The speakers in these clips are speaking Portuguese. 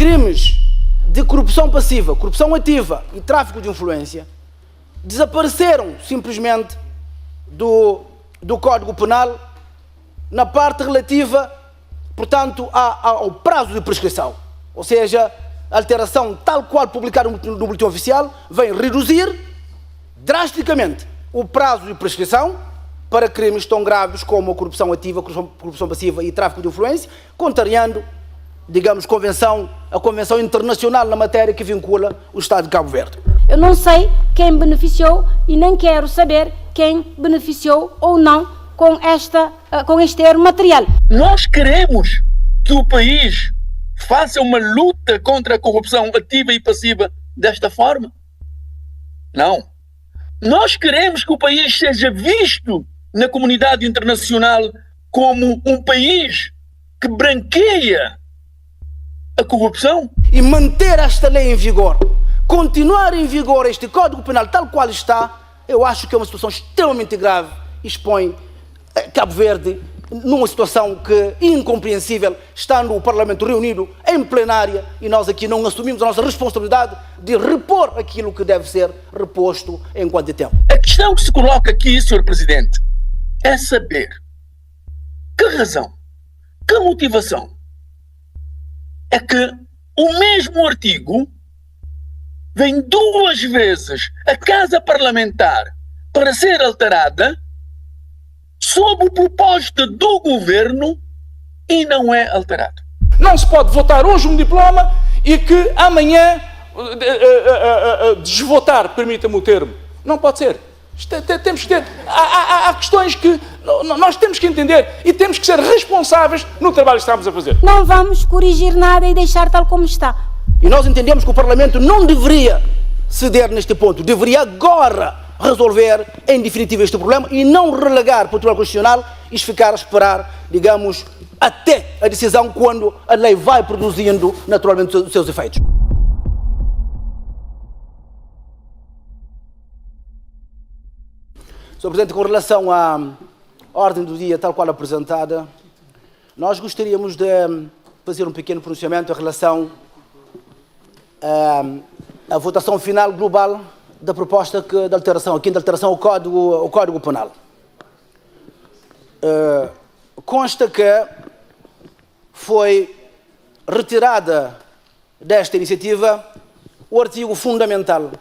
crimes de corrupção passiva, corrupção ativa e tráfico de influência desapareceram simplesmente do Código Penal na parte relativa, portanto, ao prazo de prescrição. Ou seja, a alteração tal qual publicada no Boletim Oficial vem reduzir drasticamente o prazo de prescrição para crimes tão graves como a corrupção ativa, corrupção passiva e tráfico de influência, contrariando, digamos, a Convenção Internacional na matéria que vincula o Estado de Cabo Verde. Eu não sei quem beneficiou e nem quero saber quem beneficiou ou não com este erro material. Nós queremos que o país faça uma luta contra a corrupção ativa e passiva desta forma? Não. Nós queremos que o país seja visto na comunidade internacional como um país que branqueia a corrupção? E manter esta lei em vigor, continuar em vigor este Código Penal tal qual está, eu acho que é uma situação extremamente grave e expõe Cabo Verde numa situação que, incompreensível, estando o Parlamento reunido em plenária e nós aqui não assumimos a nossa responsabilidade de repor aquilo que deve ser reposto em quanto tempo. A questão que se coloca aqui, Sr. Presidente, é saber que razão, que motivação é que o mesmo artigo vem 2 vezes à Casa Parlamentar para ser alterada sob proposta do Governo e não é alterado. Não se pode votar hoje um diploma e que amanhã desvotar, permita-me o termo. Não pode ser. Temos que ter, há questões que nós temos que entender e temos que ser responsáveis no trabalho que estamos a fazer. Não vamos corrigir nada e deixar tal como está. E nós entendemos que o Parlamento não deveria ceder neste ponto, deveria agora resolver em definitivo este problema e não relegar para o Tribunal Constitucional e ficar a esperar, digamos, até a decisão quando a lei vai produzindo naturalmente os seus efeitos. Sr. Presidente, com relação à ordem do dia tal qual apresentada, nós gostaríamos de fazer um pequeno pronunciamento em relação à votação final global da proposta de alteração, aqui de alteração ao Código Penal. Consta que foi retirada desta iniciativa o artigo fundamental,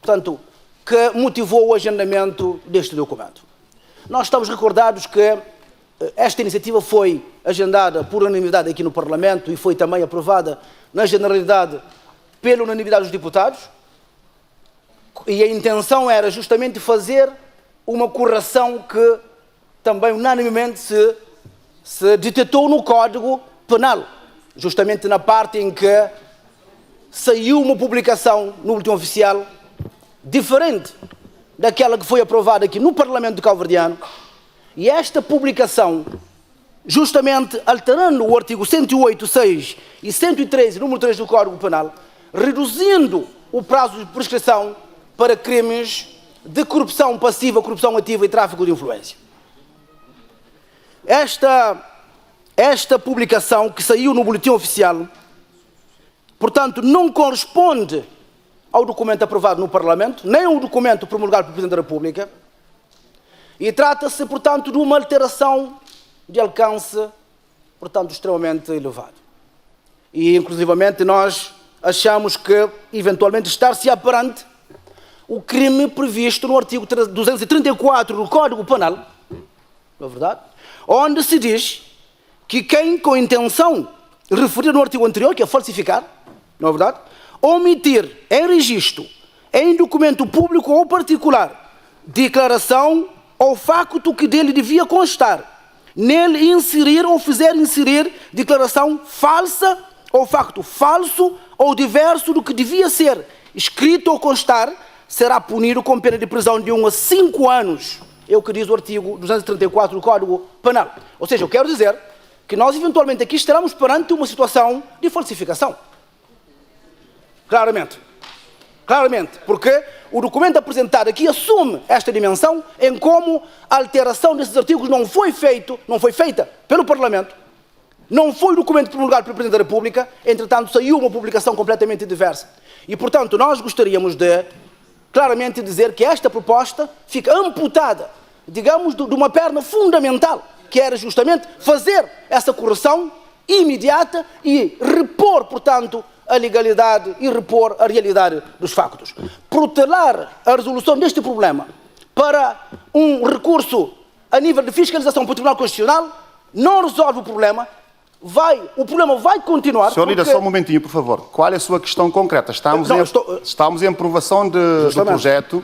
portanto, que motivou o agendamento deste documento. Nós estamos recordados que esta iniciativa foi agendada por unanimidade aqui no Parlamento e foi também aprovada na generalidade pela unanimidade dos deputados, e a intenção era justamente fazer uma correção que também unanimemente se detectou no Código Penal, justamente na parte em que saiu uma publicação no Boletim Oficial diferente daquela que foi aprovada aqui no Parlamento cabo-verdiano, e esta publicação, justamente alterando o artigo 108.6 e 113, número 3 do Código Penal, reduzindo o prazo de prescrição para crimes de corrupção passiva, corrupção ativa e tráfico de influência. Esta publicação que saiu no Boletim Oficial, portanto, não corresponde ao documento aprovado no Parlamento, nem ao documento promulgado pelo Presidente da República, e trata-se, portanto, de uma alteração de alcance, portanto, extremamente elevado. E, inclusivamente, nós achamos que, eventualmente, estar-se perante o crime previsto no artigo 234 do Código Penal, não é verdade? Onde se diz que quem, com intenção referida no artigo anterior, que é falsificar, não é verdade? Omitir em registro, em documento público ou particular, declaração ou facto que dele devia constar, nele inserir ou fizer inserir declaração falsa ou facto falso ou diverso do que devia ser escrito ou constar, será punido com pena de prisão de 1 a 5 anos, é o que diz o artigo 234 do Código Penal. Ou seja, eu quero dizer que nós eventualmente aqui estaremos perante uma situação de falsificação. Claramente, porque o documento apresentado aqui assume esta dimensão em como a alteração desses artigos não foi feita pelo Parlamento, Não foi o documento promulgado pelo Presidente da República, entretanto saiu uma publicação completamente diversa. E, portanto, nós gostaríamos de claramente dizer que esta proposta fica amputada, digamos, de uma perna fundamental, que era justamente fazer essa correção imediata e repor, portanto, a legalidade e repor a realidade dos factos. Protelar a resolução deste problema para um recurso a nível de fiscalização para o Tribunal Constitucional não resolve o problema. O problema vai continuar. Senhor Líder, só um momentinho, por favor. Qual é a sua questão concreta? Estamos em aprovação do projeto.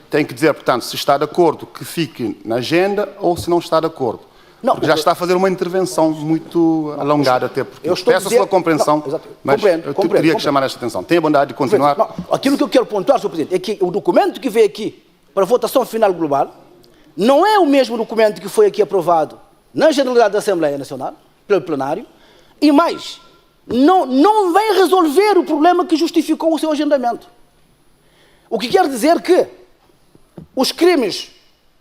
Tem que dizer, portanto, se está de acordo que fique na agenda ou se não está de acordo. Não, porque já está a fazer uma intervenção muito alongada, até porque peço a sua compreensão, mas eu teria que chamar esta atenção. Tenha a bondade de continuar. Não, aquilo que eu quero pontuar, Sr. Presidente, é que o documento que veio aqui para a votação final global não é o mesmo documento que foi aqui aprovado na Generalidade da Assembleia Nacional, pelo plenário, e mais, não vai resolver o problema que justificou o seu agendamento. O que quer dizer que os crimes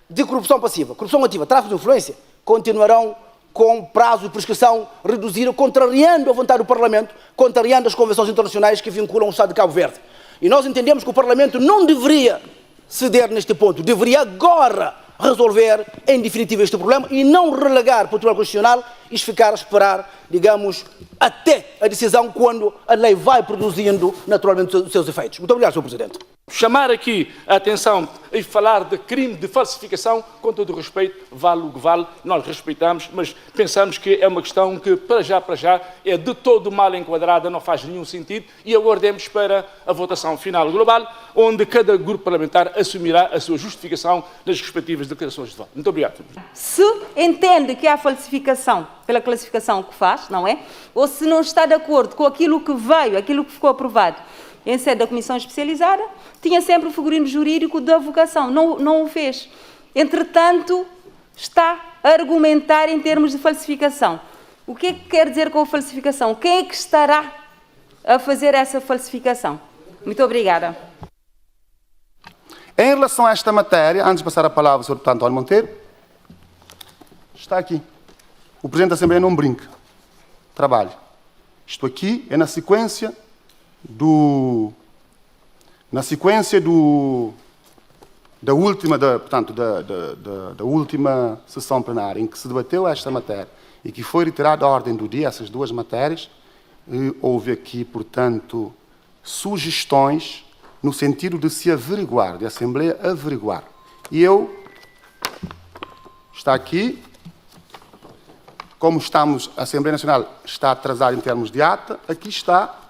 de corrupção passiva, corrupção ativa, tráfico de influência, continuarão com prazo de prescrição reduzido, contrariando a vontade do Parlamento, contrariando as convenções internacionais que vinculam o Estado de Cabo Verde. E nós entendemos que o Parlamento não deveria ceder neste ponto, deveria agora resolver em definitivo este problema e não relegar para o Tribunal Constitucional e ficar a esperar, digamos, até a decisão quando a lei vai produzindo naturalmente os seus efeitos. Muito obrigado, Sr. Presidente. Chamar aqui a atenção e falar de crime de falsificação, com todo o respeito, vale o que vale, nós respeitamos, mas pensamos que é uma questão que, para já, é de todo mal enquadrada, não faz nenhum sentido, e aguardemos para a votação final global, onde cada grupo parlamentar assumirá a sua justificação nas respectivas declarações de voto. Muito obrigado. Se entende que há falsificação pela classificação que faz, não é? Ou se não está de acordo com aquilo que veio, aquilo que ficou aprovado em sede da Comissão Especializada, tinha sempre o figurino jurídico da avocação, não o fez. Entretanto, está a argumentar em termos de falsificação. O que é que quer dizer com a falsificação? Quem é que estará a fazer essa falsificação? Muito obrigada. Em relação a esta matéria, antes de passar a palavra ao Sr. Deputado António Monteiro, está aqui. O Presidente da Assembleia não brinca. Trabalhe. Isto aqui é na sequência da última sessão plenária em que se debateu esta matéria e que foi retirada a ordem do dia, essas duas matérias, houve aqui, portanto, sugestões no sentido de se averiguar, de a Assembleia averiguar. E está aqui, como a Assembleia Nacional está atrasada em termos de ata, aqui está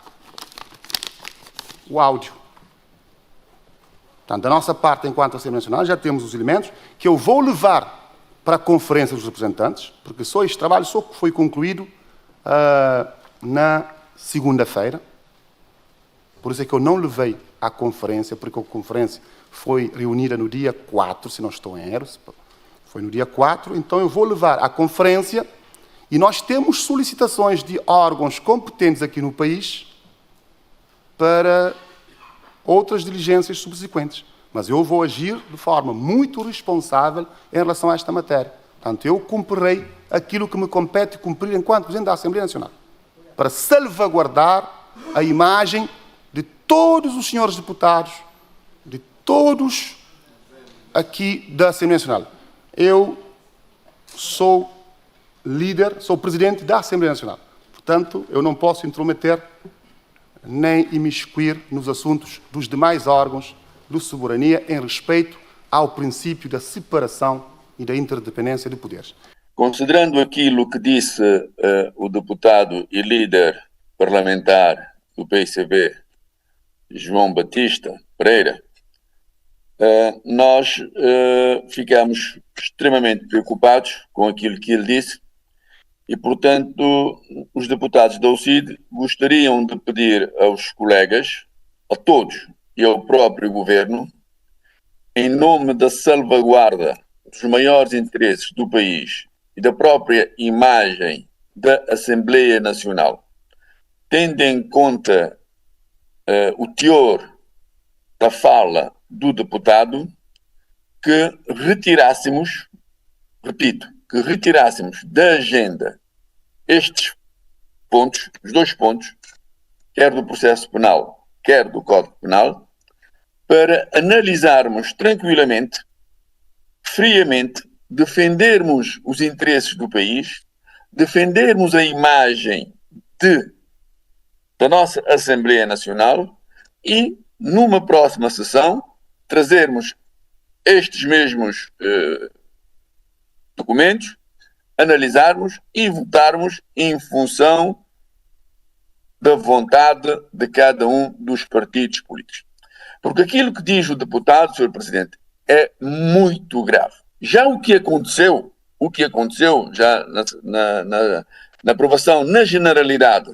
o áudio. Portanto, da nossa parte, enquanto Assembleia Nacional, já temos os elementos que eu vou levar para a Conferência dos Representantes, porque só este trabalho só foi concluído na segunda-feira. Por isso é que eu não levei à Conferência, porque a Conferência foi reunida no dia 4, se não estou em erro, foi no dia 4, então eu vou levar à Conferência e nós temos solicitações de órgãos competentes aqui no país para outras diligências subsequentes. Mas eu vou agir de forma muito responsável em relação a esta matéria. Portanto, eu cumprirei aquilo que me compete cumprir enquanto Presidente da Assembleia Nacional, para salvaguardar a imagem de todos os senhores deputados, de todos aqui da Assembleia Nacional. Eu sou líder, sou Presidente da Assembleia Nacional. Portanto, eu não posso intrometer nem imiscuir nos assuntos dos demais órgãos de soberania em respeito ao princípio da separação e da interdependência de poderes. Considerando aquilo que disse o deputado e líder parlamentar do PICB, João Batista Pereira, nós ficamos extremamente preocupados com aquilo que ele disse e, portanto, os deputados da UCID gostariam de pedir aos colegas, a todos e ao próprio Governo, em nome da salvaguarda dos maiores interesses do país e da própria imagem da Assembleia Nacional, tendo em conta o teor da fala do deputado, que retirássemos, repito, que retirássemos da agenda estes pontos, os dois pontos, quer do processo penal, quer do Código Penal, para analisarmos tranquilamente, friamente, defendermos os interesses do país, defendermos a imagem da nossa Assembleia Nacional e, numa próxima sessão, trazermos estes mesmos documentos, analisarmos e votarmos em função da vontade de cada um dos partidos políticos. Porque aquilo que diz o deputado, Sr. Presidente, é muito grave. Já o que aconteceu já na aprovação, na generalidade,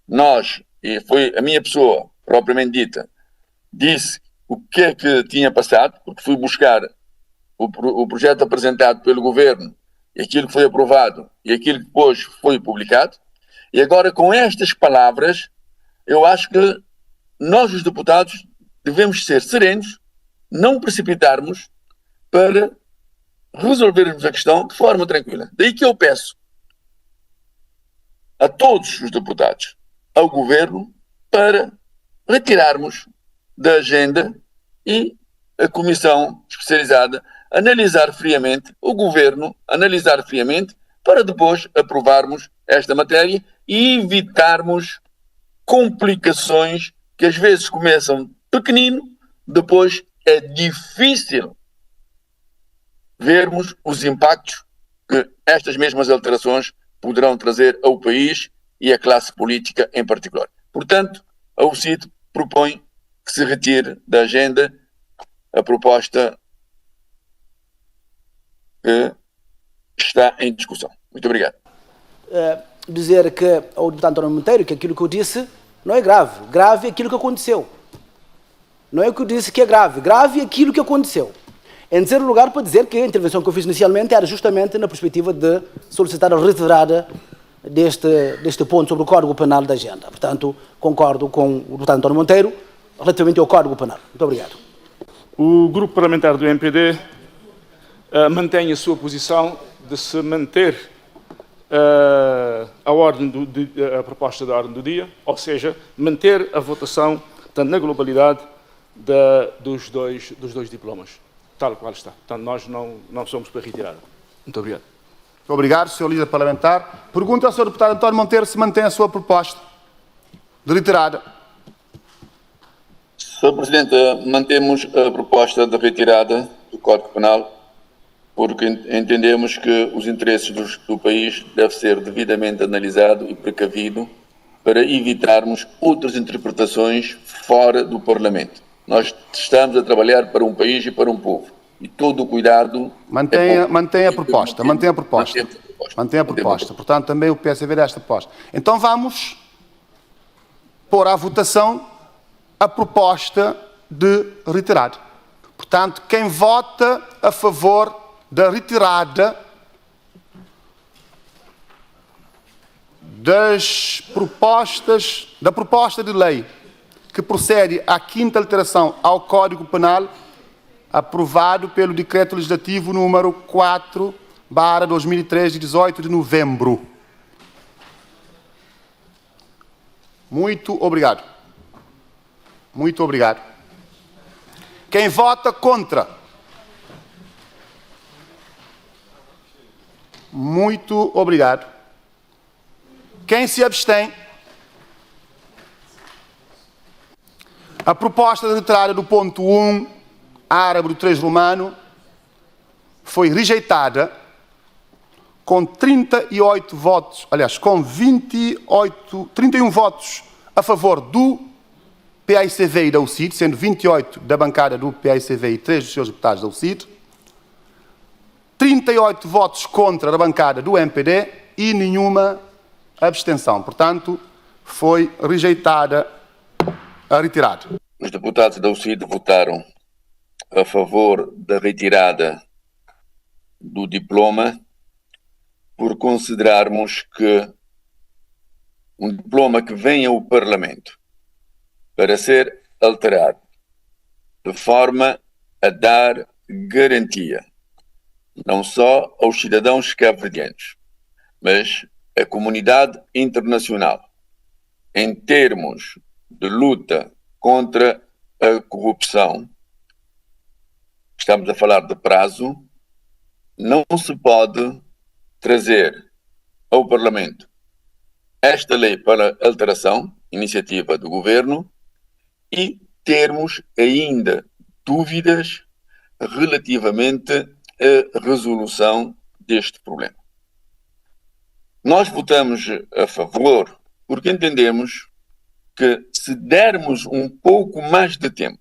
nós, e foi a minha pessoa, propriamente dita, disse o que é que tinha passado, porque fui buscar o projeto apresentado pelo Governo, e aquilo que foi aprovado, e aquilo que depois foi publicado, e agora com estas palavras, eu acho que nós, os deputados, devemos ser serenos, não precipitarmos para resolvermos a questão de forma tranquila. Daí que eu peço a todos os deputados, ao Governo, para retirarmos da agenda e a Comissão Especializada analisar friamente, o Governo analisar friamente, para depois aprovarmos esta matéria e evitarmos complicações que às vezes começam pequenino, depois é difícil vermos os impactos que estas mesmas alterações poderão trazer ao país e à classe política em particular. Portanto, a UCID propõe que se retire da agenda a proposta que está em discussão. Muito obrigado. Dizer que ao deputado António Monteiro que aquilo que eu disse não é grave. Grave é aquilo que aconteceu. Não é o que eu disse que é grave. Grave é aquilo que aconteceu. Em terceiro lugar, para dizer que a intervenção que eu fiz inicialmente era justamente na perspectiva de solicitar a retirada deste ponto sobre o Código Penal da agenda. Portanto, concordo com o deputado António Monteiro relativamente ao Código Penal. Muito obrigado. O grupo parlamentar do MPD mantém a sua posição de se manter a proposta da ordem do dia, ou seja, manter a votação tanto na globalidade dos dois diplomas, tal qual está. Portanto, nós não somos para retirada. Muito obrigado. Muito obrigado, Sr. Líder Parlamentar. Pergunto ao Sr. Deputado António Monteiro se mantém a sua proposta de retirada. Sr. Presidente, mantemos a proposta de retirada do Código Penal porque entendemos que os interesses do país devem ser devidamente analisados e precavido para evitarmos outras interpretações fora do Parlamento. Nós estamos a trabalhar para um país e para um povo. E todo o cuidado... Mantenha a proposta. Portanto, também o PSV dá esta proposta. Então vamos pôr à votação a proposta de retirada. Portanto, quem vota a favor da retirada da proposta de lei que procede à quinta alteração ao Código Penal, aprovado pelo Decreto Legislativo número 4/2003, de 18 de novembro. Muito obrigado. Muito obrigado. Quem vota contra? Muito obrigado. Quem se abstém? A proposta de retirada do ponto 1, árabe do 3 romano, foi rejeitada com 38 votos, aliás, com 31 votos a favor do PAICV e da UCID, sendo 28 da bancada do PAICV e 3 dos seus deputados da UCID, 38 votos contra da bancada do MPD e nenhuma abstenção. Portanto, foi rejeitada a retirada. Os deputados da UCID votaram a favor da retirada do diploma por considerarmos que um diploma que vem ao Parlamento para ser alterado de forma a dar garantia não só aos cidadãos cabo-verdianos, mas a comunidade internacional, em termos de luta contra a corrupção, estamos a falar de prazo, não se pode trazer ao Parlamento esta lei para alteração, iniciativa do Governo, e termos ainda dúvidas relativamente à resolução deste problema. Nós votamos a favor porque entendemos que se dermos um pouco mais de tempo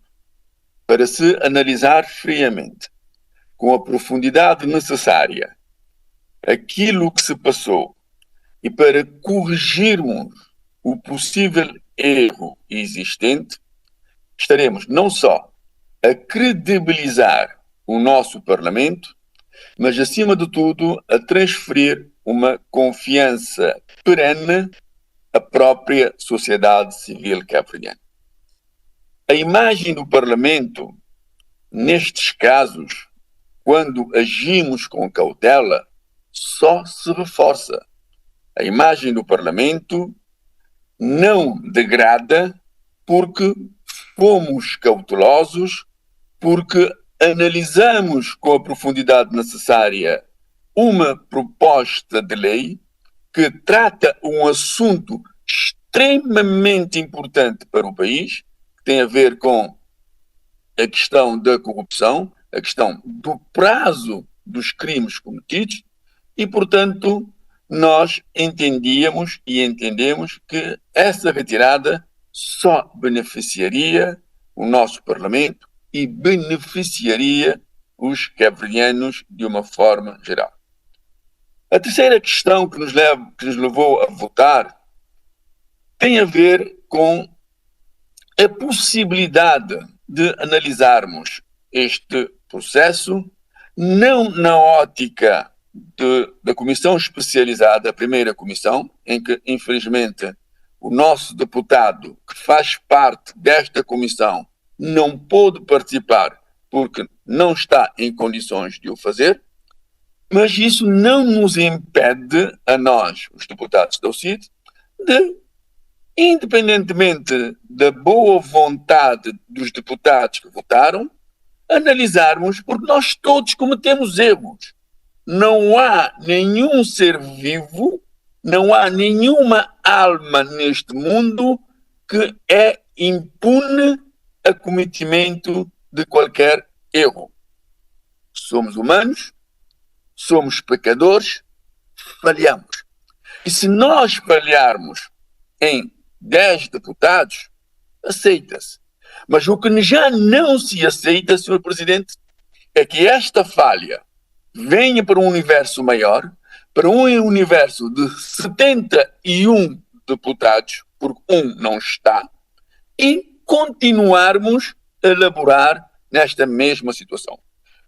para se analisar friamente, com a profundidade necessária, aquilo que se passou e para corrigirmos o possível erro existente, estaremos não só a credibilizar o nosso Parlamento, mas, acima de tudo, a transferir uma confiança perene à própria sociedade civil cabo-verdiana. A imagem do Parlamento, nestes casos, quando agimos com cautela, só se reforça. A imagem do Parlamento não degrada porque fomos cautelosos, porque analisamos com a profundidade necessária uma proposta de lei que trata um assunto extremamente importante para o país, que tem a ver com a questão da corrupção, a questão do prazo dos crimes cometidos e, portanto, nós entendíamos e entendemos que essa retirada só beneficiaria o nosso Parlamento e beneficiaria os cabo-verdianos de uma forma geral. A terceira questão que nos levou a votar tem a ver com a possibilidade de analisarmos este processo não na ótica da comissão especializada, a primeira comissão, em que, infelizmente, o nosso deputado, que faz parte desta comissão, não pôde participar porque não está em condições de o fazer, mas isso não nos impede, a nós, os deputados da UCID, de, independentemente da boa vontade dos deputados que votaram, analisarmos, porque nós todos cometemos erros. Não há nenhum ser vivo, não há nenhuma alma neste mundo que é impune a cometimento de qualquer erro. Somos humanos, somos pecadores, falhamos. E se nós falharmos em 10 deputados, aceita-se. Mas o que já não se aceita, Sr. Presidente, é que esta falha venha para um universo maior, para um universo de 71 deputados, porque um não está, e continuarmos a elaborar nesta mesma situação.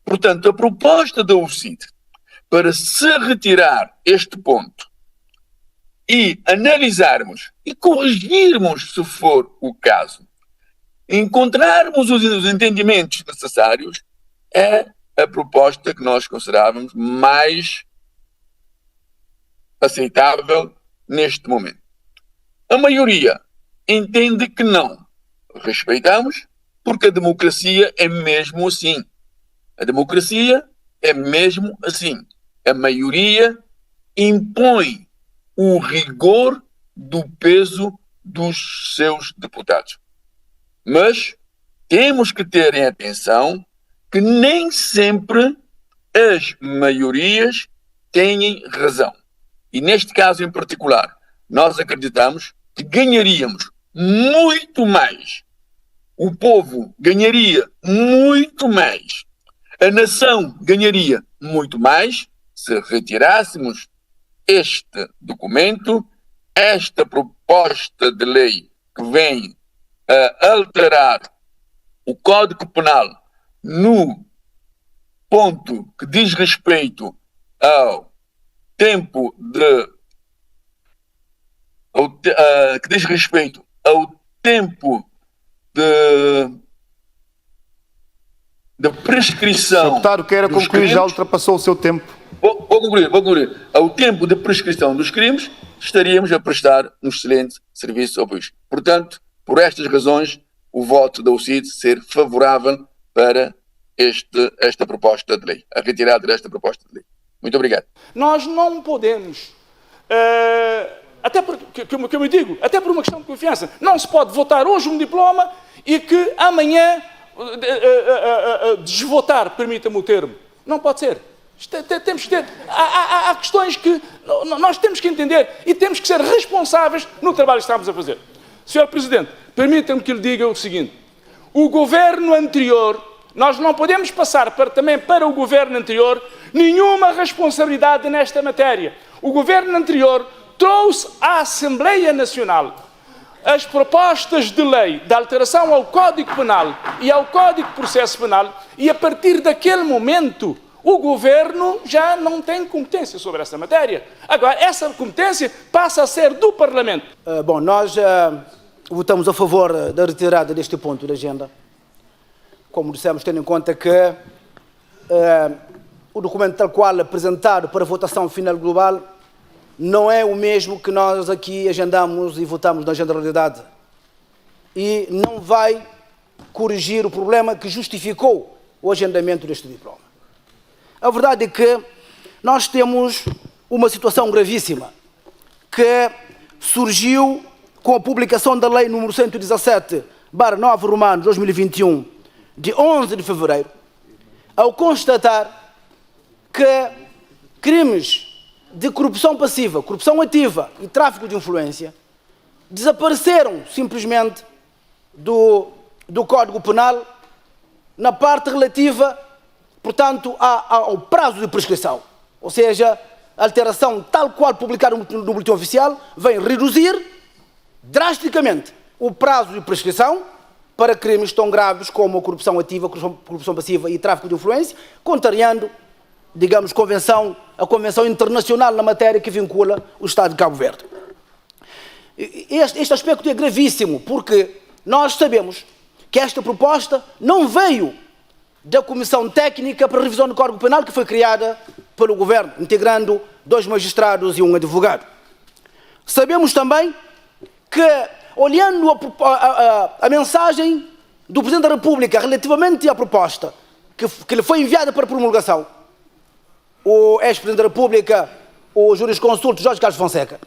Portanto, a proposta da UCID para se retirar este ponto e analisarmos e corrigirmos, se for o caso, encontrarmos os entendimentos necessários, é a proposta que nós considerávamos mais aceitável neste momento. A maioria entende que não. Respeitamos, porque a democracia é mesmo assim. A democracia é mesmo assim. A maioria impõe o rigor do peso dos seus deputados. Mas temos que ter em atenção que nem sempre as maiorias têm razão. E neste caso em particular, nós acreditamos que ganharíamos muito mais. O povo ganharia muito mais. A nação ganharia muito mais se retirássemos este documento, esta proposta de lei que vem a alterar o Código Penal no ponto que diz respeito ao tempo que diz respeito ao tempo de prescrição. Deputado, queira concluir, já ultrapassou o seu tempo. Vou concluir. Ao tempo de prescrição dos crimes, estaríamos a prestar um excelente serviço ao país. Portanto, por estas razões, o voto da UCID ser favorável para esta proposta de lei, a retirada desta proposta de lei. Muito obrigado. Nós não podemos, até porque, como eu digo, até por uma questão de confiança, não se pode votar hoje um diploma e que amanhã desvotar, permita-me o termo. Não pode ser. Temos que ter, há questões que nós temos que entender e temos que ser responsáveis no trabalho que estamos a fazer. Sr. Presidente, permita-me que lhe diga o seguinte. O governo anterior, nós não podemos passar também para o governo anterior nenhuma responsabilidade nesta matéria. O governo anterior trouxe à Assembleia Nacional as propostas de lei de alteração ao Código Penal e ao Código de Processo Penal e, a partir daquele momento, o governo já não tem competência sobre essa matéria. Agora, essa competência passa a ser do Parlamento. Bom, nós votamos a favor da retirada deste ponto da agenda. Como dissemos, tendo em conta que o documento tal qual apresentado para votação final global não é o mesmo que nós aqui agendamos e votamos na generalidade. E não vai corrigir o problema que justificou o agendamento deste diploma. A verdade é que nós temos uma situação gravíssima que surgiu com a publicação da Lei número 117/9 Romanos 2021, de 11 de fevereiro, ao constatar que crimes de corrupção passiva, corrupção ativa e tráfico de influência desapareceram simplesmente do Código Penal na parte relativa, portanto, ao prazo de prescrição. Ou seja, a alteração tal qual publicada no boletim oficial vem reduzir drasticamente o prazo de prescrição para crimes tão graves como a corrupção ativa, corrupção passiva e tráfico de influência, contrariando, digamos, a Convenção Internacional na matéria que vincula o Estado de Cabo Verde. Este aspecto é gravíssimo, porque nós sabemos que esta proposta não veio da Comissão Técnica para a Revisão do Código Penal, que foi criada pelo Governo, integrando 2 magistrados e um advogado. Sabemos também que, olhando a mensagem do Presidente da República relativamente à proposta que lhe foi enviada para promulgação, o ex-Presidente da República, o jurisconsulto Jorge Carlos Fonseca,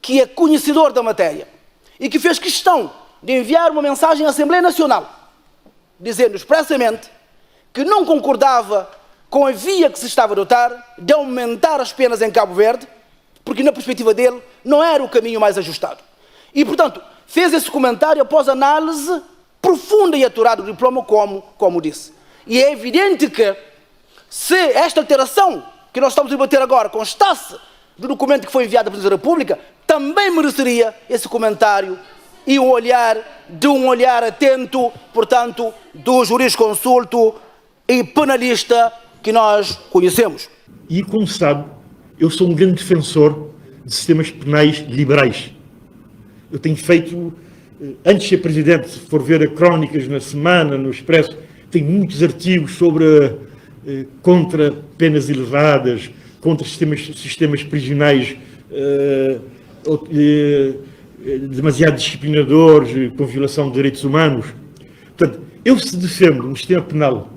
que é conhecedor da matéria e que fez questão de enviar uma mensagem à Assembleia Nacional, dizendo expressamente que não concordava com a via que se estava a adotar de aumentar as penas em Cabo Verde, porque na perspectiva dele não era o caminho mais ajustado. E, portanto, fez esse comentário após análise profunda e aturada do diploma, como disse. E é evidente que, se esta alteração que nós estamos a debater agora constasse do documento que foi enviado à Presidência da República, também mereceria esse comentário e um olhar atento, portanto, do jurisconsulto e penalista que nós conhecemos. E, como sabe, eu sou um grande defensor de sistemas penais liberais. Eu tenho feito, antes de ser Presidente, se for ver a crónicas na Semana, no Expresso, tenho muitos artigos contra penas elevadas, contra sistemas prisionais demasiado disciplinadores, com violação de direitos humanos. Portanto, eu se defendo um sistema penal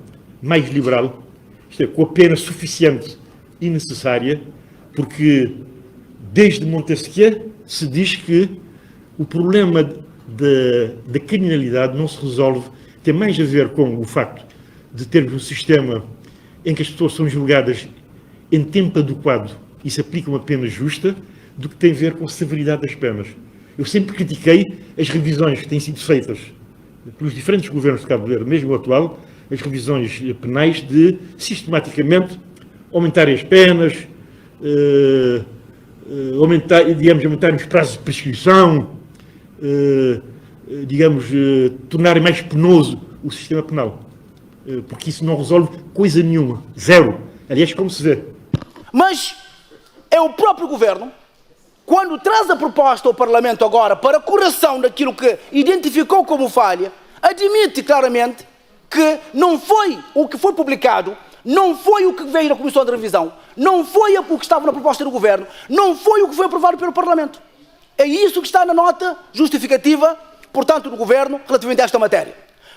mais liberal, isto é, com a pena suficiente e necessária, porque desde Montesquieu se diz que o problema da criminalidade não se resolve, tem mais a ver com o facto de termos um sistema em que as pessoas são julgadas em tempo adequado e se aplica uma pena justa, do que tem a ver com a severidade das penas. Eu sempre critiquei as revisões que têm sido feitas pelos diferentes governos de Cabo Verde, mesmo o atual, as revisões penais de, sistematicamente, aumentarem as penas, aumentarem os prazos de prescrição, tornarem mais penoso o sistema penal. Porque isso não resolve coisa nenhuma. Zero. Aliás, como se vê. Mas é o próprio Governo, quando traz a proposta ao Parlamento agora para a correção daquilo que identificou como falha, admite claramente que não foi o que foi publicado, não foi o que veio da Comissão de Revisão, não foi o que estava na proposta do Governo, não foi o que foi aprovado pelo Parlamento. É isso que está na nota justificativa, portanto, do Governo relativamente a esta matéria.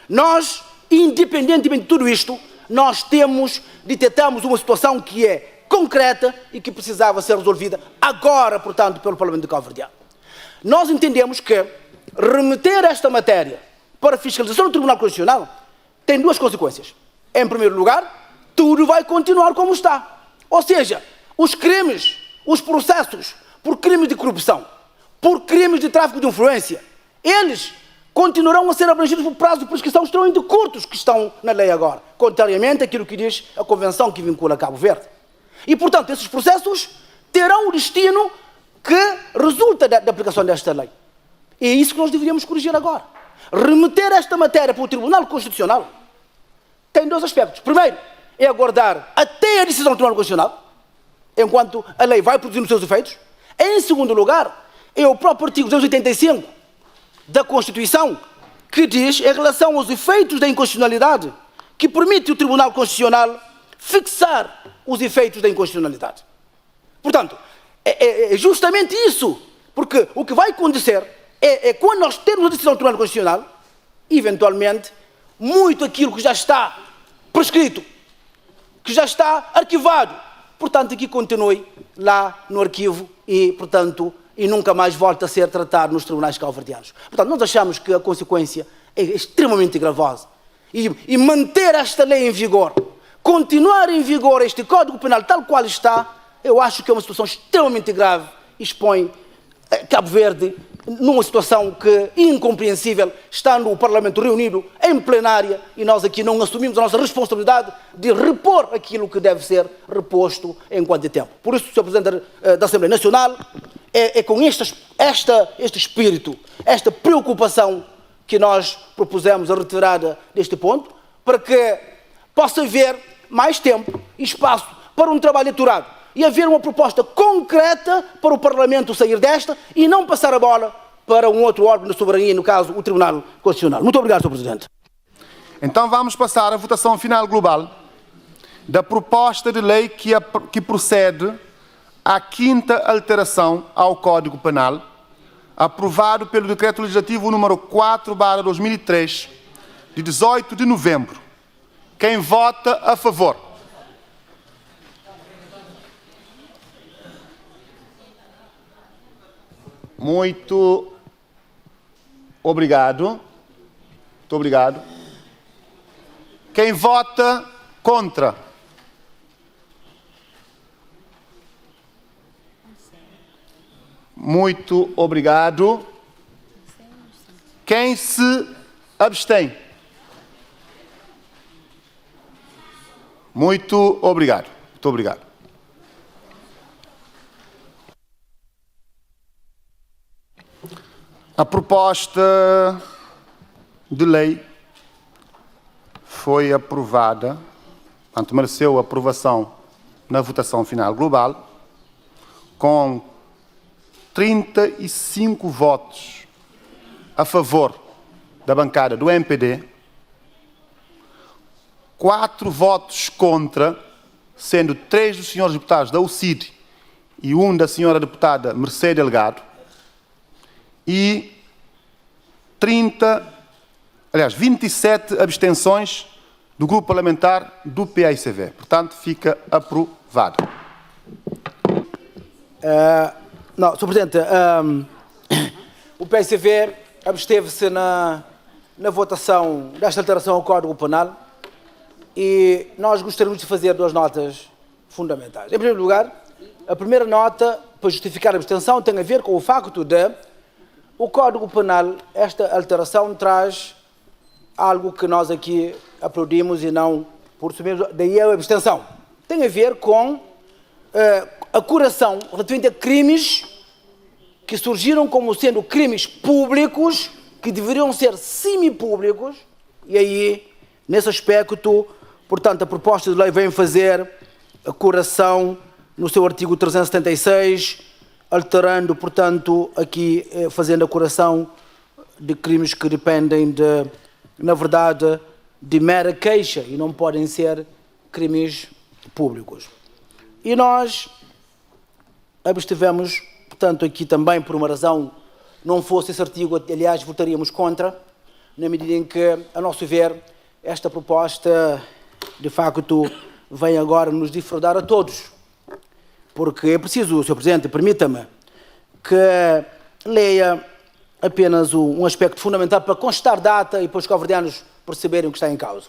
Nós, independentemente de tudo isto, nós detectamos uma situação que é concreta e que precisava ser resolvida agora, portanto, pelo Parlamento de Cabo Verde. Nós entendemos que remeter esta matéria para fiscalização do Tribunal Constitucional tem duas consequências. Em primeiro lugar, tudo vai continuar como está. Ou seja, os crimes, os processos por crimes de corrupção, por crimes de tráfico de influência, eles continuarão a ser abrangidos por prazos de prescrição extremamente curtos que estão na lei agora, contrariamente àquilo que diz a Convenção que vincula Cabo Verde. E, portanto, esses processos terão o destino que resulta da aplicação desta lei. E é isso que nós deveríamos corrigir agora. Remeter esta matéria para o Tribunal Constitucional tem dois aspectos. Primeiro, é aguardar até a decisão do Tribunal Constitucional, enquanto a lei vai produzindo os seus efeitos. Em segundo lugar, é o próprio artigo 285 da Constituição que diz, em relação aos efeitos da inconstitucionalidade, que permite o Tribunal Constitucional fixar os efeitos da inconstitucionalidade. Portanto, é justamente isso, porque o que vai acontecer é quando nós temos a decisão do Tribunal Constitucional, eventualmente, muito aquilo que já está prescrito, que já está arquivado, portanto, que continue lá no arquivo e, portanto, e nunca mais volta a ser tratado nos tribunais cabo-verdianos. Portanto, nós achamos que a consequência é extremamente gravosa. E manter esta lei em vigor, continuar em vigor este Código Penal tal qual está, eu acho que é uma situação extremamente grave e expõe Cabo Verde numa situação que, incompreensível, estando o Parlamento reunido em plenária e nós aqui não assumimos a nossa responsabilidade de repor aquilo que deve ser reposto em quanto de tempo. Por isso, Sr. Presidente da Assembleia Nacional, é com este espírito, esta preocupação que nós propusemos a retirada deste ponto, para que possa haver mais tempo e espaço para um trabalho aturado e haver uma proposta concreta para o Parlamento sair desta e não passar a bola para um outro órgão da soberania, no caso, o Tribunal Constitucional. Muito obrigado, Sr. Presidente. Então vamos passar à votação final global da proposta de lei que procede à quinta alteração ao Código Penal, aprovado pelo Decreto Legislativo número 4/2003, de 18 de novembro. Quem vota a favor? Muito obrigado. Muito obrigado. Quem vota contra? Muito obrigado. Quem se abstém? Muito obrigado. Muito obrigado. A proposta de lei foi aprovada, portanto, mereceu aprovação na votação final global, com 35 votos a favor da bancada do MPD, 4 votos contra, sendo 3 dos senhores deputados da UCID e 1 da senhora deputada Mercedes Delgado, e 27 abstenções do grupo parlamentar do PAICV. Portanto, fica aprovado. Não, Sr. Presidente, o PAICV absteve-se na votação desta alteração ao Código Penal e nós gostaríamos de fazer 2 notas fundamentais. Em primeiro lugar, a primeira nota, para justificar a abstenção, tem a ver com o facto de o Código Penal, esta alteração, traz algo que nós aqui aplaudimos e não por isso mesmo, daí a abstenção. Tem a ver com a curação relativamente a crimes que surgiram como sendo crimes públicos, que deveriam ser semipúblicos, e aí, nesse aspecto, portanto, a proposta de lei vem fazer a curação no seu artigo 376, alterando, portanto, aqui, fazendo a curação de crimes que dependem de, na verdade, de mera queixa e não podem ser crimes públicos. E nós abstivemos, portanto, aqui também por uma razão, não fosse esse artigo, aliás, votaríamos contra, na medida em que, a nosso ver, esta proposta, de facto, vem agora nos defraudar a todos. Porque é preciso, Sr. Presidente, permita-me que leia apenas um aspecto fundamental para constar data e para os cabo-verdianos perceberem o que está em causa.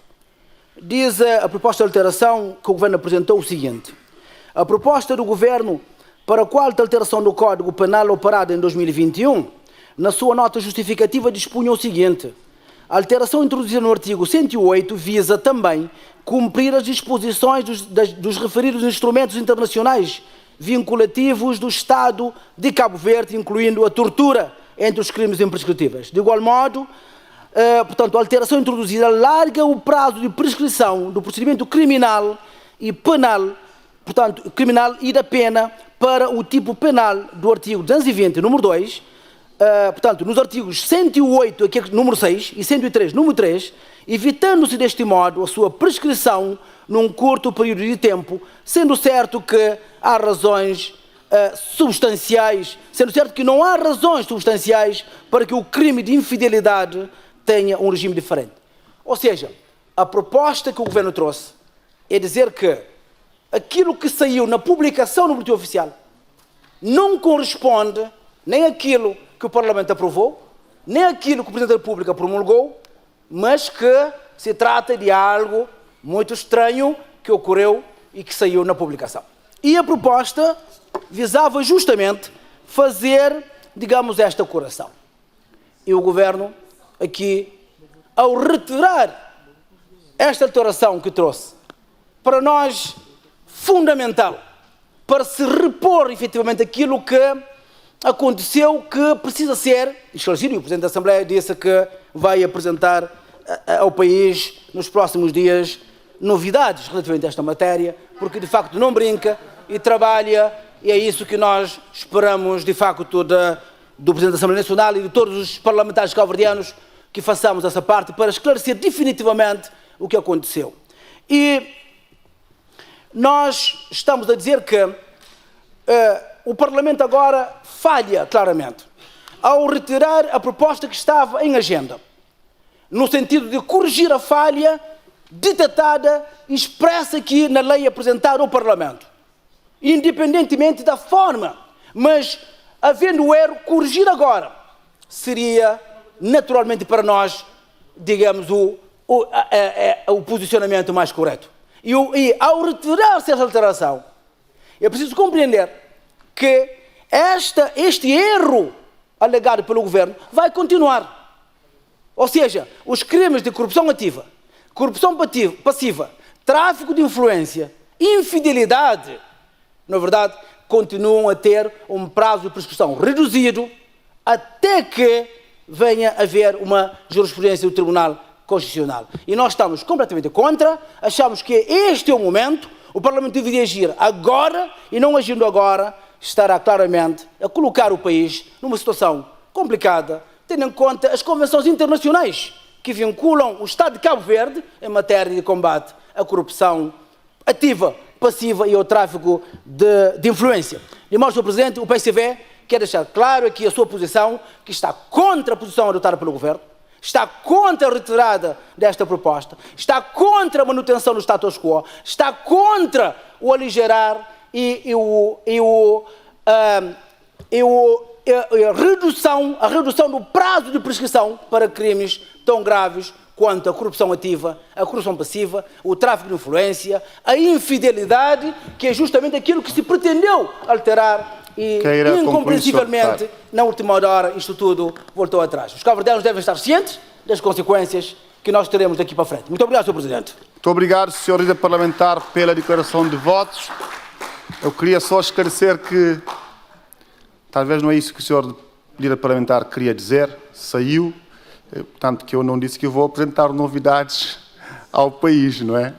Diz a proposta de alteração que o Governo apresentou o seguinte: a proposta do Governo para a qual a alteração do Código Penal operada em 2021, na sua nota justificativa dispunha o seguinte: a alteração introduzida no artigo 108 visa também cumprir as disposições dos referidos instrumentos internacionais vinculativos do Estado de Cabo Verde, incluindo a tortura entre os crimes imprescritíveis. De igual modo, portanto, a alteração introduzida alarga o prazo de prescrição do procedimento criminal e penal, portanto, criminal e da pena para o tipo penal do artigo 220, número 2, portanto, nos artigos 108, aqui, número 6, e 103, número 3, evitando-se deste modo a sua prescrição num curto período de tempo, sendo certo que há razões substanciais, sendo certo que não há razões substanciais para que o crime de infidelidade tenha um regime diferente. Ou seja, a proposta que o Governo trouxe é dizer que aquilo que saiu na publicação no Boletim Oficial não corresponde nem àquilo que o Parlamento aprovou, nem àquilo que o Presidente da República promulgou, mas que se trata de algo muito estranho que ocorreu e que saiu na publicação. E a proposta visava justamente fazer, digamos, esta correção. E o Governo, aqui, ao retirar esta alteração que trouxe, para nós, fundamental, para se repor efetivamente aquilo que aconteceu, que precisa ser esclarecido, e o Presidente da Assembleia disse que vai apresentar ao país, nos próximos dias, novidades relativamente a esta matéria, porque de facto não brinca e trabalha, e é isso que nós esperamos de facto do Presidente da Assembleia Nacional e de todos os parlamentares cabo-verdianos, que façamos essa parte para esclarecer definitivamente o que aconteceu. E nós estamos a dizer que o Parlamento agora falha claramente ao retirar a proposta que estava em agenda, no sentido de corrigir a falha detectada e expressa aqui na lei apresentada ao Parlamento, independentemente da forma, mas havendo o erro, corrigir agora seria naturalmente para nós, digamos, o posicionamento mais correto. E ao retirar-se essa alteração, é preciso compreender que este erro alegado pelo Governo vai continuar. Ou seja, os crimes de corrupção ativa, corrupção passiva, tráfico de influência, infidelidade, na verdade, continuam a ter um prazo de prescrição reduzido até que venha a haver uma jurisprudência do Tribunal Constitucional. E nós estamos completamente contra, achamos que este é o momento, o Parlamento deveria agir agora, e não agindo agora, estará claramente a colocar o país numa situação complicada, tendo em conta as convenções internacionais que vinculam o Estado de Cabo Verde em matéria de combate à corrupção ativa, passiva e ao tráfico de influência. De modo, Sr. Presidente, o PCV quer deixar claro aqui a sua posição, que está contra a posição adotada pelo Governo, está contra a retirada desta proposta, está contra a manutenção do status quo, está contra o aligerar a redução do prazo de prescrição para crimes tão graves quanto a corrupção ativa, a corrupção passiva, o tráfico de influência, a infidelidade, que é justamente aquilo que se pretendeu alterar e, incompreensivelmente, na última hora, isto tudo voltou atrás. Os cabo-verdianos devem estar cientes das consequências que nós teremos daqui para frente. Muito obrigado, Sr. Presidente. Muito obrigado, Sr. Líder Parlamentar, pela declaração de votos. Eu queria só esclarecer que talvez não é isso que o Sr. Líder Parlamentar queria dizer, saiu, portanto que eu não disse que eu vou apresentar novidades ao país, não é?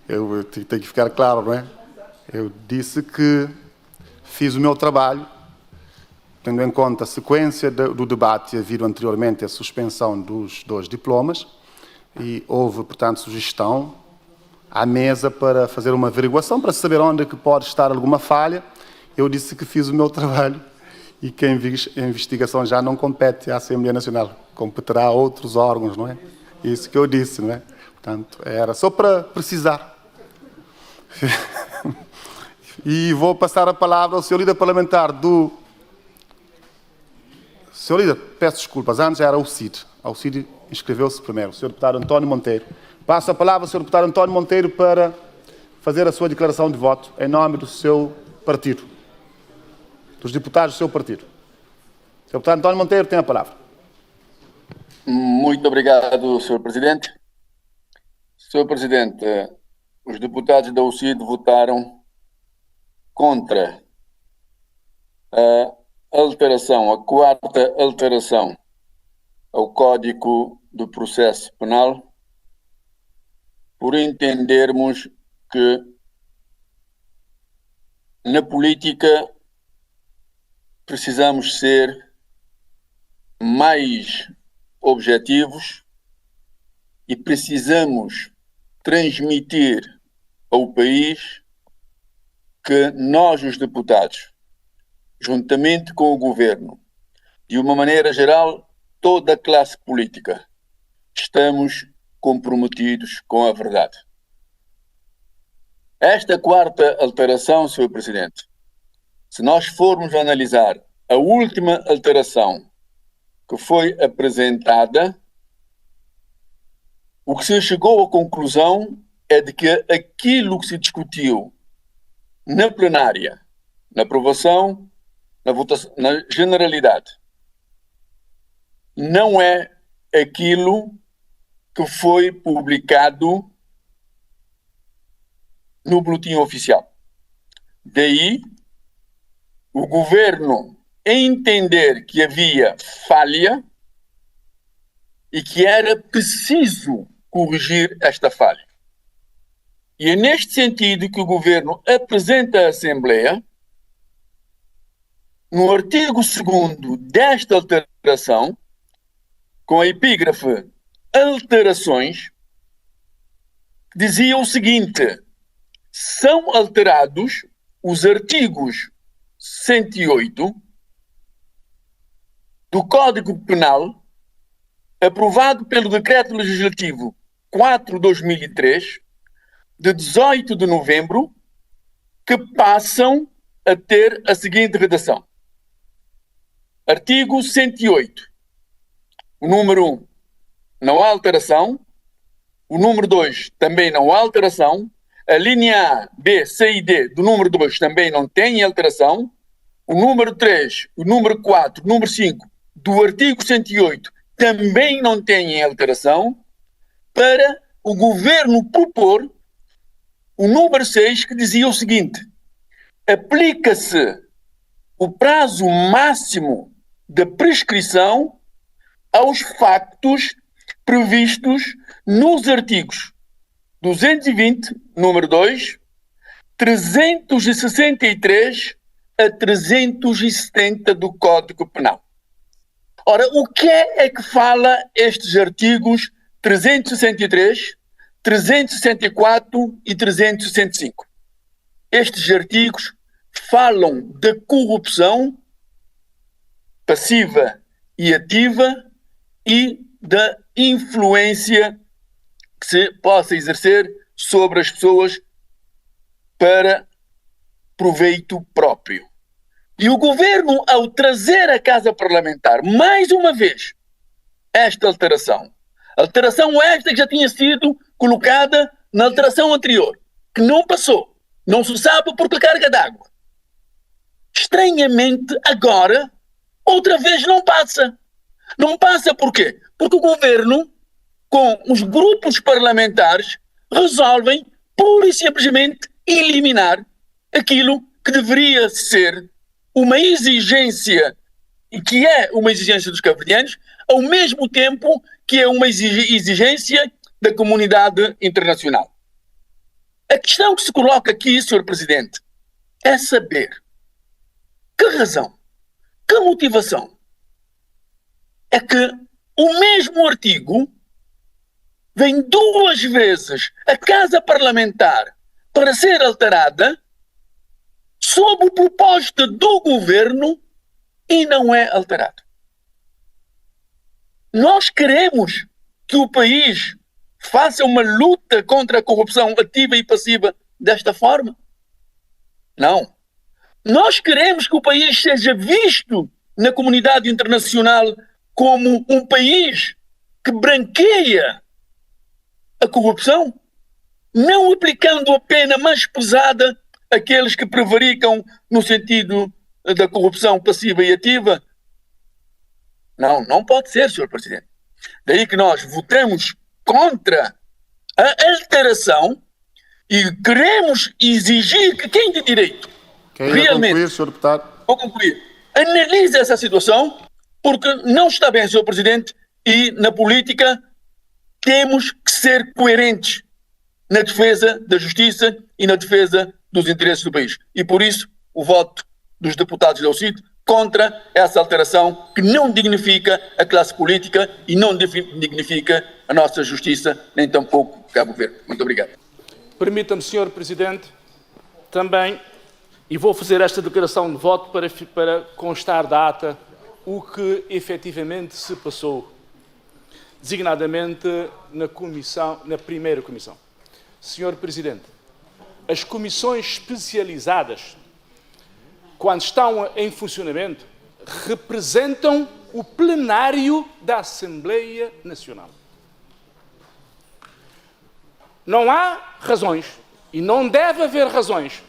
Eu tenho que ficar claro, não é? Eu disse que fiz o meu trabalho, tendo em conta a sequência do debate havido anteriormente a suspensão dos 2 diplomas, e houve, portanto, sugestão à mesa para fazer uma averiguação, para saber onde é que pode estar alguma falha. Eu disse que fiz o meu trabalho e que a investigação já não compete à Assembleia Nacional, competerá a outros órgãos, não é? Isso que eu disse, não é? Portanto, era só para precisar. E vou passar a palavra ao Sr. Líder Parlamentar do... Sr. Líder, peço desculpas, antes era o CID. O CID inscreveu-se primeiro, o Sr. Deputado António Monteiro. Passo a palavra ao Sr. Deputado António Monteiro para fazer a sua declaração de voto em nome do seu partido, dos deputados do seu partido. Sr. Deputado António Monteiro tem a palavra. Muito obrigado, Sr. Presidente. Sr. Presidente, os deputados da UCID votaram contra a alteração, a quarta alteração ao Código do Processo Penal, por entendermos que na política precisamos ser mais objetivos e precisamos transmitir ao país que nós, os deputados, juntamente com o governo, de uma maneira geral, toda a classe política, estamos comprometidos com a verdade. Esta quarta alteração, Sr. Presidente, se nós formos analisar a última alteração que foi apresentada, o que se chegou à conclusão é de que aquilo que se discutiu na plenária, na aprovação, na votação, na generalidade, não é aquilo que foi publicado no boletim oficial. Daí, o governo entender que havia falha e que era preciso corrigir esta falha. E é neste sentido que o governo apresenta à Assembleia, no artigo 2º desta alteração, com a epígrafe alterações, dizia o seguinte: são alterados os artigos 108 do Código Penal, aprovado pelo Decreto Legislativo 4/2003, de 18 de novembro, que passam a ter a seguinte redação. Artigo 108. O número 1, não há alteração. O número 2, também não há alteração. A linha A, B, C e D do número 2 também não tem alteração. O número 3, o número 4, o número 5 do artigo 108 também não tem alteração, para o governo propor o número 6, que dizia o seguinte: aplica-se o prazo máximo de prescrição aos factos previstos nos artigos 220, número 2, 363 a 370 do Código Penal. Ora, o que é que fala estes artigos 363, 364 e 365? Estes artigos falam da corrupção passiva e ativa e da influência que se possa exercer sobre as pessoas para proveito próprio. E o governo, ao trazer à Casa Parlamentar, mais uma vez, esta alteração esta que já tinha sido colocada na alteração anterior, que não passou, não se sabe por que carga d'água. Estranhamente, agora, outra vez não passa. Não passa por quê? Porque o governo, com os grupos parlamentares, resolvem pura e simplesmente eliminar aquilo que deveria ser uma exigência, e que é uma exigência dos cabo-verdianos, ao mesmo tempo que é uma exigência da comunidade internacional. A questão que se coloca aqui, Sr. Presidente, é saber que razão, que motivação é que o mesmo artigo vem 2 vezes à Casa Parlamentar para ser alterada sob proposta do governo e não é alterado. Nós queremos que o país faça uma luta contra a corrupção ativa e passiva desta forma? Não. Nós queremos que o país seja visto na comunidade internacional como um país que branqueia a corrupção, não aplicando a pena mais pesada àqueles que prevaricam no sentido da corrupção passiva e ativa. Não, não pode ser, Sr. Presidente. Daí que nós votamos contra a alteração e queremos exigir que quem de direito realmente, concluir, Sr. Deputado. vou concluir, analise essa situação, porque não está bem, Sr. Presidente, e na política temos que ser coerentes na defesa da justiça e na defesa dos interesses do país. E por isso o voto dos deputados da UCIT contra essa alteração que não dignifica a classe política e não dignifica a nossa justiça, nem tampouco Cabo Verde. Muito obrigado. Permita-me, Sr. Presidente, também, e vou fazer esta declaração de voto para constar da ata o que efetivamente se passou, designadamente na primeira comissão. Sr. Presidente, as comissões especializadas, quando estão em funcionamento, representam o plenário da Assembleia Nacional. Não há razões, e não deve haver razões,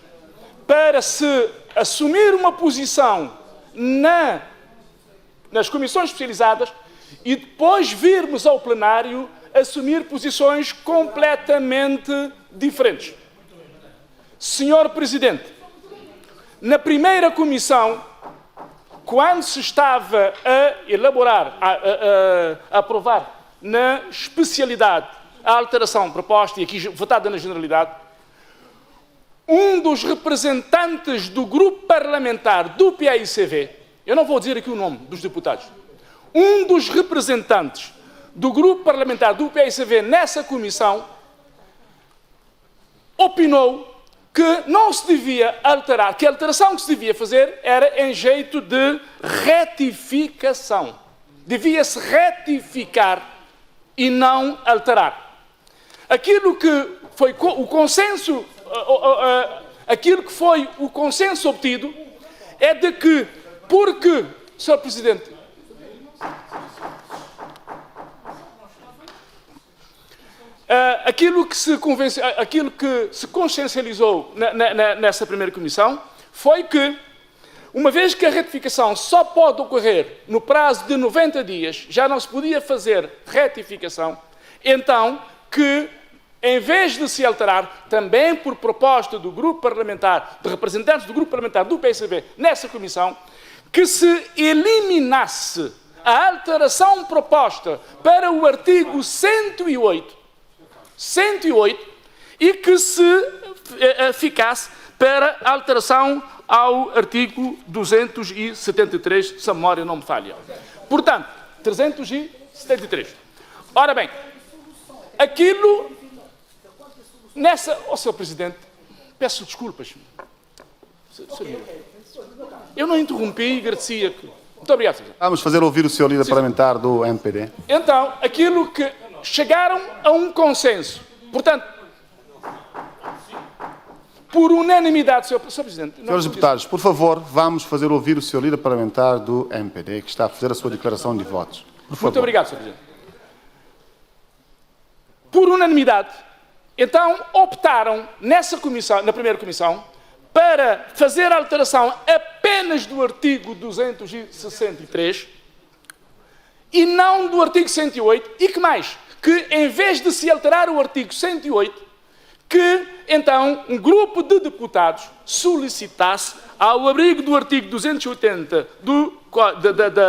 para se assumir uma posição nas comissões especializadas e depois virmos ao plenário assumir posições completamente diferentes. Senhor Presidente, na primeira comissão, quando se estava a elaborar, a aprovar na especialidade a alteração proposta e aqui votada na generalidade, um dos representantes do grupo parlamentar do PAICV, eu não vou dizer aqui o nome dos deputados, um dos representantes do grupo parlamentar do PAICV nessa comissão opinou que não se devia alterar, que a alteração que se devia fazer era em jeito de retificação. Devia-se retificar e não alterar. Aquilo que foi o consenso, obtido é de que, porque, Sr. Presidente, aquilo que se consciencializou nessa primeira comissão foi que, uma vez que a retificação só pode ocorrer no prazo de 90 dias, já não se podia fazer retificação, então que, em vez de se alterar, também por proposta do grupo parlamentar, de representantes do grupo parlamentar do PSB nessa comissão, que se eliminasse a alteração proposta para o artigo 108 e que se ficasse para a alteração ao artigo 273, se a memória não me falha. Portanto, 373. Ora bem, aquilo nessa... Sr. Presidente, peço desculpas. Eu não interrompi e agradecia que... Muito obrigado, Sr. Presidente. Vamos fazer ouvir o Sr. Líder Parlamentar do MPD. Então, aquilo que chegaram a um consenso, portanto, por unanimidade, Sr. Presidente... Senhores deputados, por favor, vamos fazer ouvir o Sr. Líder Parlamentar do MPD, que está a fazer a sua declaração de votos. Por favor. Muito obrigado, Sr. Presidente. Por unanimidade, então, optaram nessa comissão, na primeira comissão, para fazer a alteração apenas do artigo 263 e não do artigo 108, e que mais? Que, em vez de se alterar o artigo 108, que, então, um grupo de deputados solicitasse, ao abrigo do artigo 280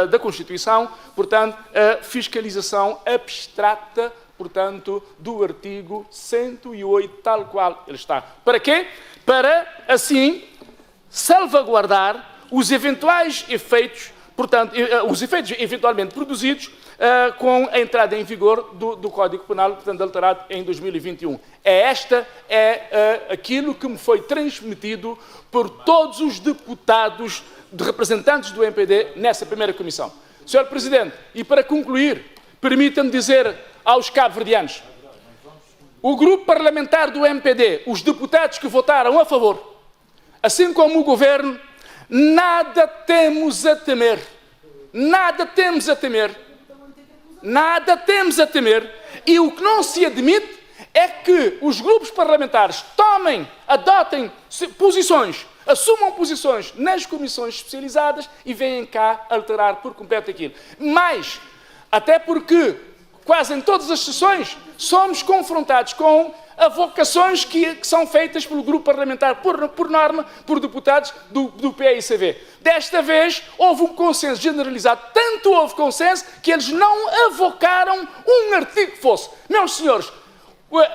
da Constituição, portanto, a fiscalização abstrata, portanto, do artigo 108, tal qual ele está. Para quê? Para, assim, salvaguardar os eventuais efeitos, portanto, os efeitos eventualmente produzidos com a entrada em vigor do Código Penal, portanto, alterado em 2021. Esta é aquilo que me foi transmitido por todos os deputados, representantes do MPD, nessa primeira comissão. Sr. Presidente, e para concluir, permita-me dizer aos cabo-verdianos, o grupo parlamentar do MPD, os deputados que votaram a favor, assim como o Governo, nada temos a temer. Nada temos a temer. Nada temos a temer. E o que não se admite é que os grupos parlamentares adotem posições, assumam posições nas comissões especializadas e venham cá alterar por completo aquilo. Mas, até porque quase em todas as sessões somos confrontados com avocações que são feitas pelo grupo parlamentar, por norma, por deputados do PICV. Desta vez houve um consenso generalizado, tanto houve consenso que eles não avocaram um artigo que fosse. Meus senhores,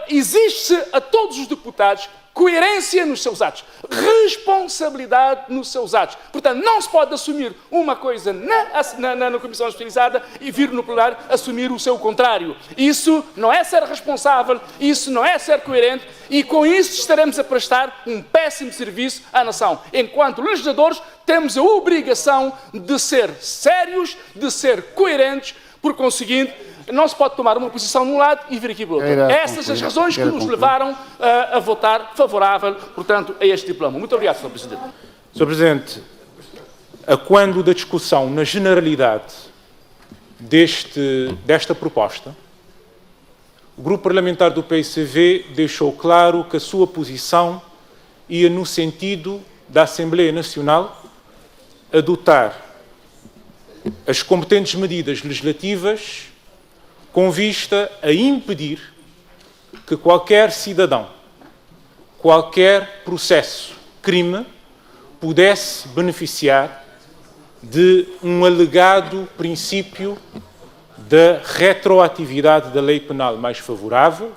existe a todos os deputados coerência nos seus atos, responsabilidade nos seus atos. Portanto, não se pode assumir uma coisa na comissão especializada e vir no plenário assumir o seu contrário. Isso não é ser responsável, isso não é ser coerente e com isso estaremos a prestar um péssimo serviço à nação. Enquanto legisladores, temos a obrigação de ser sérios, de ser coerentes, por conseguinte, não se pode tomar uma posição num lado e vir aqui para o outro. Essas as razões que nos levaram a votar favorável, portanto, a este diploma. Muito obrigado, Sr. Presidente. Sr. Presidente, a quando da discussão na generalidade desta proposta, o Grupo Parlamentar do PICV deixou claro que a sua posição ia no sentido da Assembleia Nacional adotar as competentes medidas legislativas com vista a impedir que qualquer cidadão, qualquer processo, crime, pudesse beneficiar de um alegado princípio da retroatividade da lei penal mais favorável,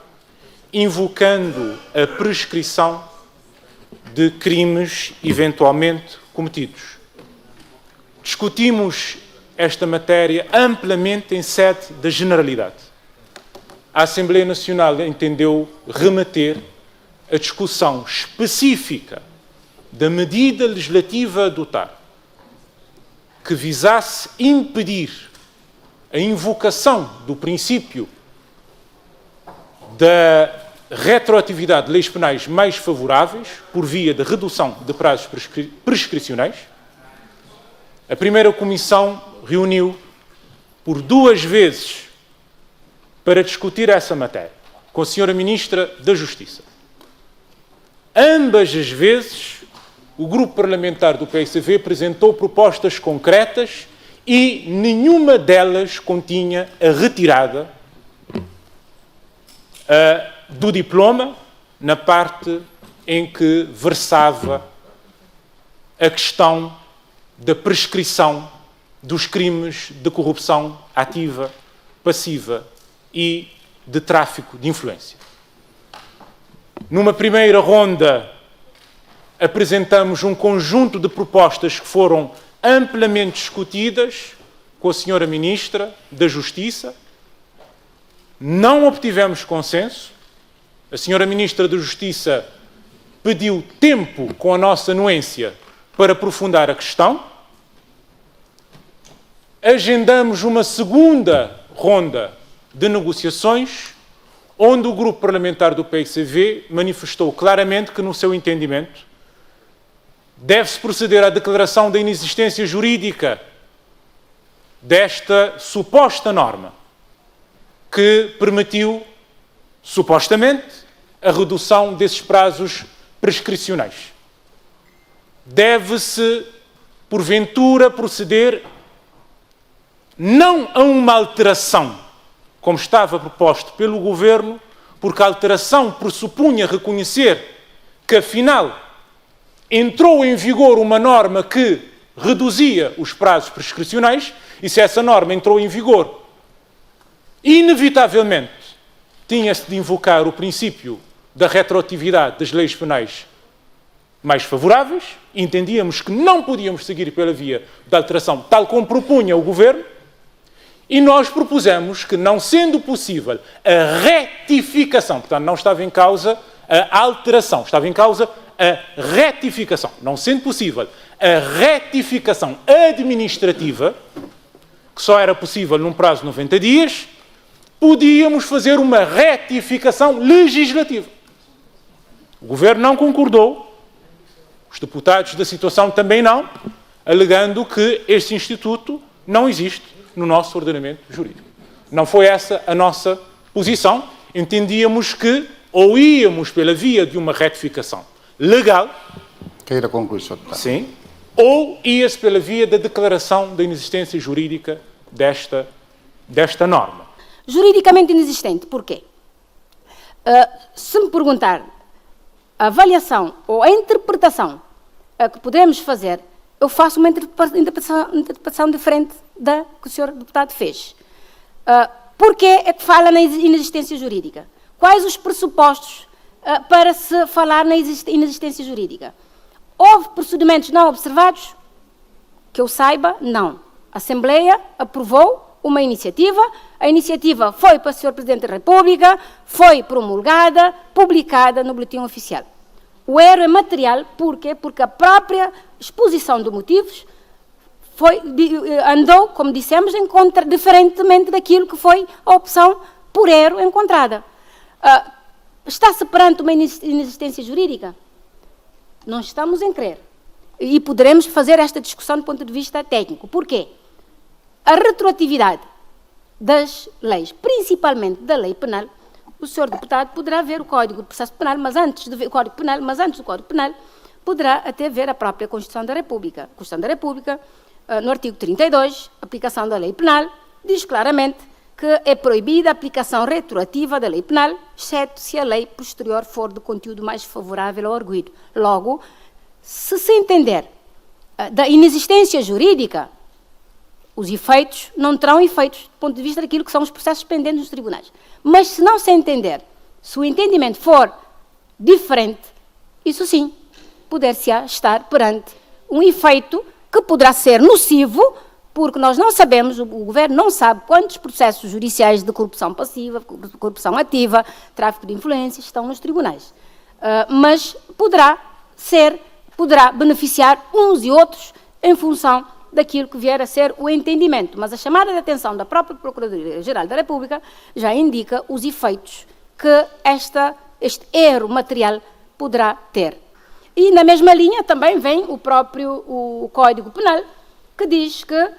invocando a prescrição de crimes eventualmente cometidos. Discutimos esta matéria amplamente em sede da generalidade. A Assembleia Nacional entendeu remeter a discussão específica da medida legislativa a adotar, que visasse impedir a invocação do princípio da retroatividade de leis penais mais favoráveis por via da redução de prazos prescricionais. A primeira comissão reuniu por 2 vezes para discutir essa matéria com a Sra. Ministra da Justiça. Ambas as vezes, o Grupo Parlamentar do PICV apresentou propostas concretas e nenhuma delas continha a retirada do diploma na parte em que versava a questão da prescrição dos crimes de corrupção ativa, passiva e de tráfico de influência. Numa primeira ronda, apresentamos um conjunto de propostas que foram amplamente discutidas com a Sra. Ministra da Justiça. Não obtivemos consenso. A Sra. Ministra da Justiça pediu tempo com a nossa anuência para aprofundar a questão. Agendamos uma segunda ronda de negociações, onde o Grupo Parlamentar do PICV manifestou claramente que, no seu entendimento, deve-se proceder à declaração da inexistência jurídica desta suposta norma, que permitiu, supostamente, a redução desses prazos prescricionais. Deve-se, porventura, proceder não a uma alteração, como estava proposto pelo Governo, porque a alteração pressupunha reconhecer que, afinal, entrou em vigor uma norma que reduzia os prazos prescricionais, e se essa norma entrou em vigor, inevitavelmente, tinha-se de invocar o princípio da retroatividade das leis penais mais favoráveis. Entendíamos que não podíamos seguir pela via da alteração, tal como propunha o Governo, E nós propusemos que, não sendo possível a retificação, portanto, não estava em causa a alteração, estava em causa a retificação. Não sendo possível a retificação administrativa, que só era possível num prazo de 90 dias, podíamos fazer uma retificação legislativa. O Governo não concordou, os deputados da situação também não, alegando que este instituto não existe no nosso ordenamento jurídico. Não foi essa a nossa posição. Entendíamos que ou íamos pela via de uma retificação legal, Queira concluir, Sr. Deputado. sim, ou ia-se pela via da declaração da inexistência jurídica desta norma. Juridicamente inexistente, porquê? Se me perguntar a avaliação ou a interpretação que podemos fazer, eu faço uma interpretação diferente da que o Sr. Deputado fez. Porquê é que fala na inexistência jurídica? Quais os pressupostos para se falar na inexistência jurídica? Houve procedimentos não observados? Que eu saiba, não. A Assembleia aprovou uma iniciativa, a iniciativa foi para o Sr. Presidente da República, foi promulgada, publicada no Boletim Oficial. O erro é material, porquê? Porque a própria exposição de motivos andou, como dissemos, diferentemente daquilo que foi a opção por erro encontrada. Está-se perante uma inexistência jurídica? Não estamos em crer. E poderemos fazer esta discussão do ponto de vista técnico. Porquê? A retroatividade das leis, principalmente da lei penal, o Sr. Deputado poderá ver o Código de Processo Penal, mas antes de ver o Código Penal, poderá até ver a própria Constituição da República. A Constituição da República, no artigo 32, aplicação da lei penal, diz claramente que é proibida a aplicação retroativa da lei penal, exceto se a lei posterior for de conteúdo mais favorável ao arguido. Logo, se entender da inexistência jurídica, os efeitos não terão efeitos do ponto de vista daquilo que são os processos pendentes nos tribunais. Mas se não se entender, se o entendimento for diferente, isso sim, poder-se-á estar perante um efeito que poderá ser nocivo, porque nós não sabemos, o Governo não sabe quantos processos judiciais de corrupção passiva, corrupção ativa, tráfico de influências estão nos tribunais. Mas poderá beneficiar uns e outros em função daquilo que vier a ser o entendimento. Mas a chamada de atenção da própria Procuradoria-Geral da República já indica os efeitos que este erro material poderá ter. E na mesma linha também vem o Código Penal, que diz que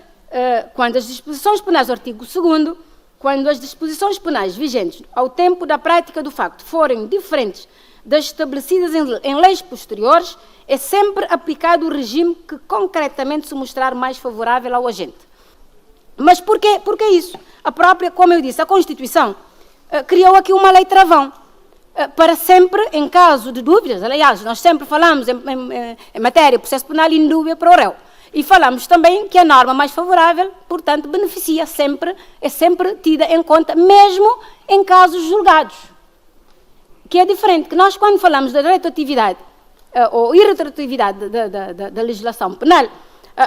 quando as disposições penais do artigo 2º, quando as disposições penais vigentes ao tempo da prática do facto forem diferentes das estabelecidas em leis posteriores, é sempre aplicado o regime que concretamente se mostrar mais favorável ao agente. Mas por que isso? A própria, como eu disse, a Constituição criou aqui uma lei travão, para sempre, em caso de dúvidas. Aliás, nós sempre falamos em matéria de processo penal in dúvida pro reo. E falamos também que a norma mais favorável, portanto, beneficia sempre, é sempre tida em conta, mesmo em casos julgados. Que é diferente, que nós quando falamos da retroatividade ou irretroatividade da legislação penal,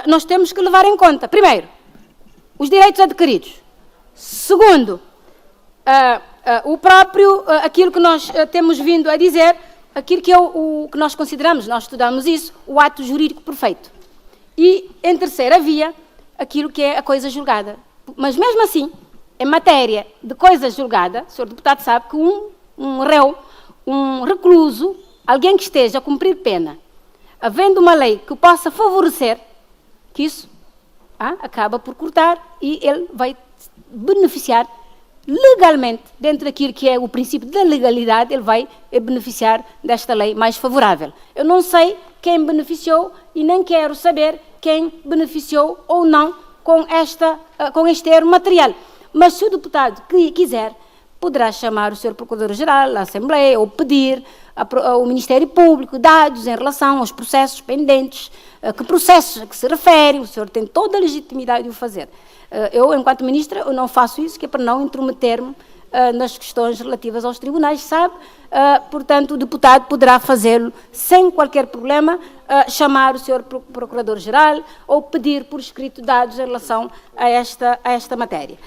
nós temos que levar em conta, primeiro, os direitos adquiridos. Segundo, aquilo que nós temos vindo a dizer, aquilo que nós consideramos, nós estudamos isso, o ato jurídico perfeito. E, em terceira via, aquilo que é a coisa julgada. Mas, mesmo assim, em matéria de coisa julgada, o Sr. Deputado sabe que um réu, um recluso, alguém que esteja a cumprir pena, havendo uma lei que possa favorecer, que isso acaba por cortar e ele vai beneficiar legalmente, dentro daquilo que é o princípio da legalidade, ele vai beneficiar desta lei mais favorável. Eu não sei quem beneficiou e nem quero saber quem beneficiou ou não com este erro material. Mas se o deputado quiser, poderá chamar o Sr. Procurador-Geral, a Assembleia, ou pedir ao Ministério Público dados em relação aos processos pendentes, que processos a que se refere, o senhor tem toda a legitimidade de o fazer. Eu, enquanto Ministra, eu não faço isso, que é para não intrometer-me nas questões relativas aos tribunais, sabe? Portanto, o deputado poderá fazê-lo sem qualquer problema, chamar o Sr. Procurador-Geral ou pedir por escrito dados em relação a esta matéria.